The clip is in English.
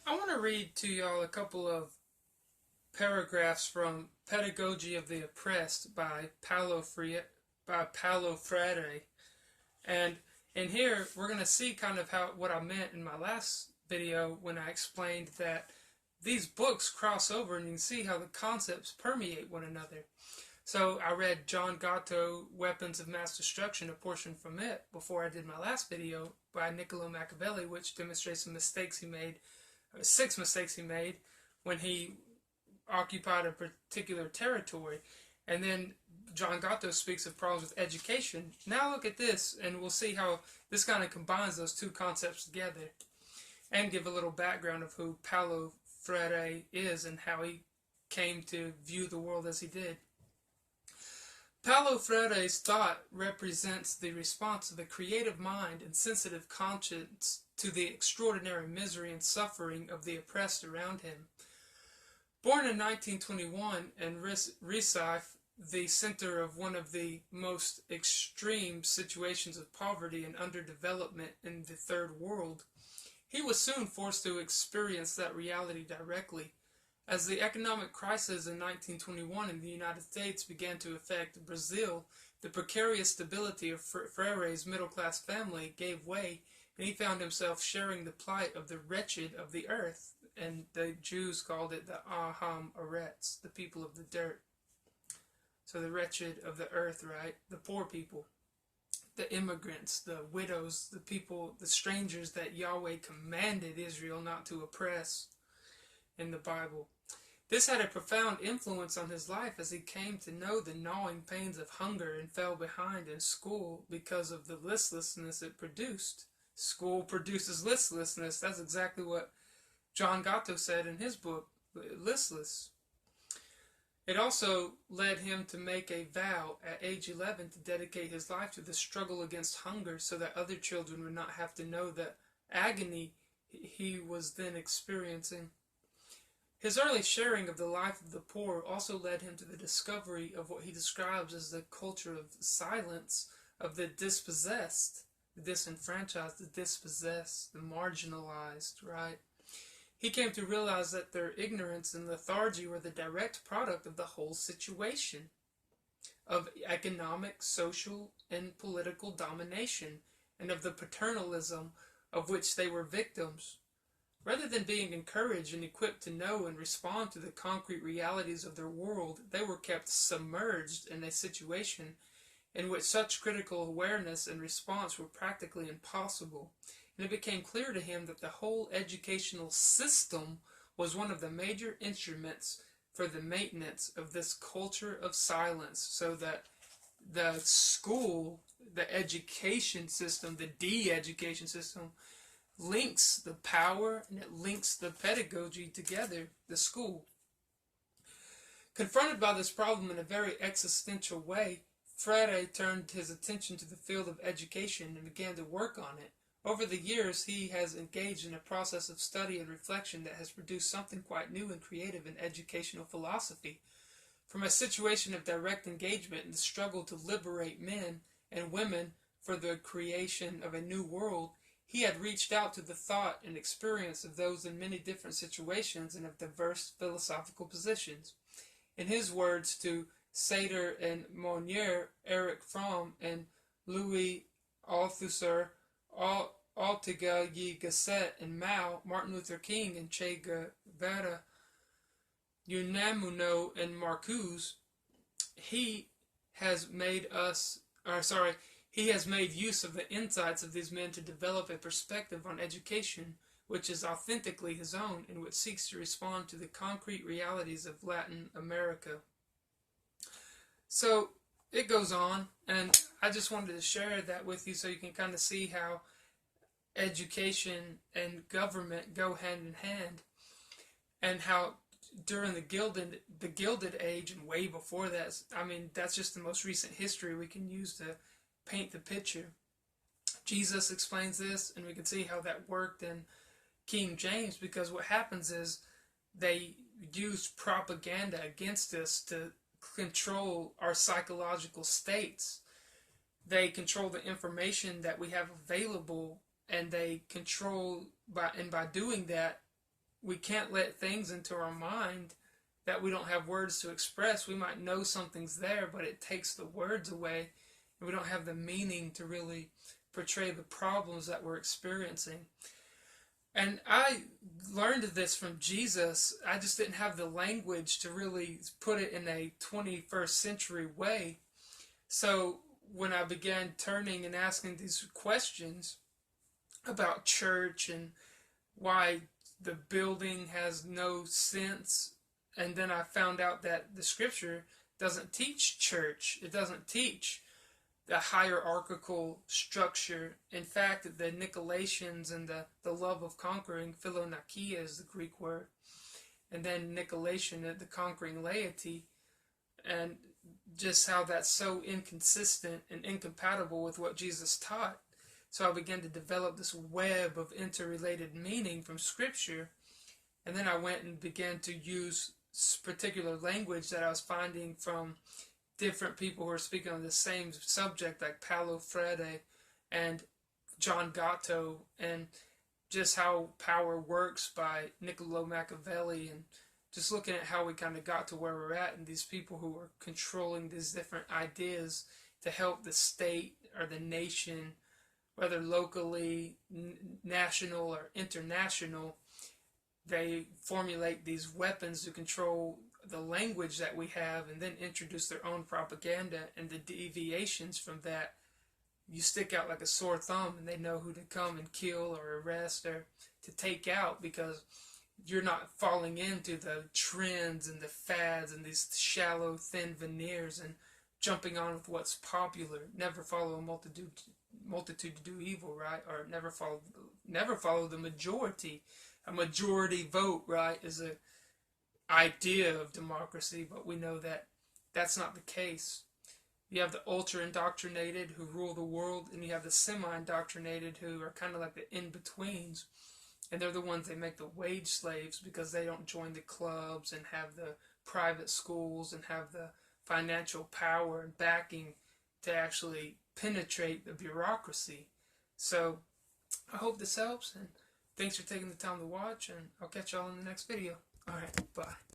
I want to read to y'all a couple of paragraphs from Pedagogy of the Oppressed by Paulo Freire. And in here, we're going to see kind of what I meant in my last video when I explained that these books cross over and you can see how the concepts permeate one another. So I read John Gatto, Weapons of Mass Destruction, a portion from it, before I did my last video by Niccolo Machiavelli, which demonstrates some mistakes he made, 6 mistakes he made when he occupied a particular territory. And then John Gatto speaks of problems with education. Now look at this, and we'll see how this kind of combines those two concepts together, and give a little background of who Paulo Freire is and how he came to view the world as he did. Paulo Freire's thought represents the response of a creative mind and sensitive conscience to the extraordinary misery and suffering of the oppressed around him. Born in 1921 in Recife, the center of one of the most extreme situations of poverty and underdevelopment in the Third World, he was soon forced to experience that reality directly. As the economic crisis in 1921 in the United States began to affect Brazil, the precarious stability of Freire's middle-class family gave way, and he found himself sharing the plight of the wretched of the earth, and the Jews called it the Aham Eretz, the people of the dirt. So the wretched of the earth, right? The poor people, the immigrants, the widows, the people, the strangers that Yahweh commanded Israel not to oppress in the Bible. This had a profound influence on his life as he came to know the gnawing pains of hunger and fell behind in school because of the listlessness it produced. School produces listlessness. That's exactly what John Gatto said in his book, Listless. It also led him to make a vow at age 11 to dedicate his life to the struggle against hunger so that other children would not have to know the agony he was then experiencing. His early sharing of the life of the poor also led him to the discovery of what he describes as the culture of silence of the dispossessed, the disenfranchised, the dispossessed, the marginalized, right? He came to realize that their ignorance and lethargy were the direct product of the whole situation of economic, social, and political domination, and of the paternalism of which they were victims. Rather than being encouraged and equipped to know and respond to the concrete realities of their world, they were kept submerged in a situation in which such critical awareness and response were practically impossible. And it became clear to him that the whole educational system was one of the major instruments for the maintenance of this culture of silence, so that the school, the education system, the de-education system, links the power and it links the pedagogy together, the school. Confronted by this problem in a very existential way, Freire turned his attention to the field of education and began to work on it. Over the years, he has engaged in a process of study and reflection that has produced something quite new and creative in educational philosophy. From a situation of direct engagement in the struggle to liberate men and women for the creation of a new world, he had reached out to the thought and experience of those in many different situations and of diverse philosophical positions. In his words to Sater and Monnier, Eric Fromm, and Louis Althusser, Ortega y Gasset and Mao, Martin Luther King and Che Guevara, Unamuno and Marcuse, he has made use of the insights of these men to develop a perspective on education which is authentically his own and which seeks to respond to the concrete realities of Latin America. So it goes on, and I just wanted to share that with you so you can kind of see how education and government go hand in hand, and how during the Gilded Age and way before that, I mean, that's just the most recent history we can use to paint the picture. Jesus explains this, and we can see how that worked in King James, because what happens is they use propaganda against us to control our psychological states. They control the information that we have available, and they control by doing that, we can't let things into our mind that we don't have words to express. We might know something's there, but it takes the words away, and we don't have the meaning to really portray the problems that we're experiencing. And I learned this from Jesus. I just didn't have the language to really put it in a 21st century way. So when I began turning and asking these questions about church and why the building has no sense, and then I found out that the scripture doesn't teach church. It doesn't teach the hierarchical structure. In fact, the Nicolaitans and the love of conquering, philonachia is the Greek word, and then Nicolaitan, the conquering laity, and just how that's so inconsistent and incompatible with what Jesus taught. So I began to develop this web of interrelated meaning from Scripture, and then I went and began to use particular language that I was finding from different people who are speaking on the same subject, like Paulo, Freire, and John Gatto, and just how power works by Niccolo, Machiavelli, and just looking at how we kind of got to where we're at, and these people who are controlling these different ideas to help the state or the nation, whether locally, national, or international. They formulate these weapons to control the language that we have, and then introduce their own propaganda, and the deviations from that, you stick out like a sore thumb, and they know who to come and kill or arrest or to take out, because you're not falling into the trends and the fads and these shallow, thin veneers and jumping on with what's popular. Never follow a multitude to do evil, right? Or never follow the majority. A majority vote, right, is a idea of democracy, but we know that that's not the case. You have the ultra-indoctrinated who rule the world, and you have the semi-indoctrinated who are kind of like the in-betweens, and they're the ones they make the wage slaves because they don't join the clubs and have the private schools and have the financial power and backing to actually penetrate the bureaucracy. So I hope this helps, and thanks for taking the time to watch, and I'll catch y'all in the next video. Alright, bye.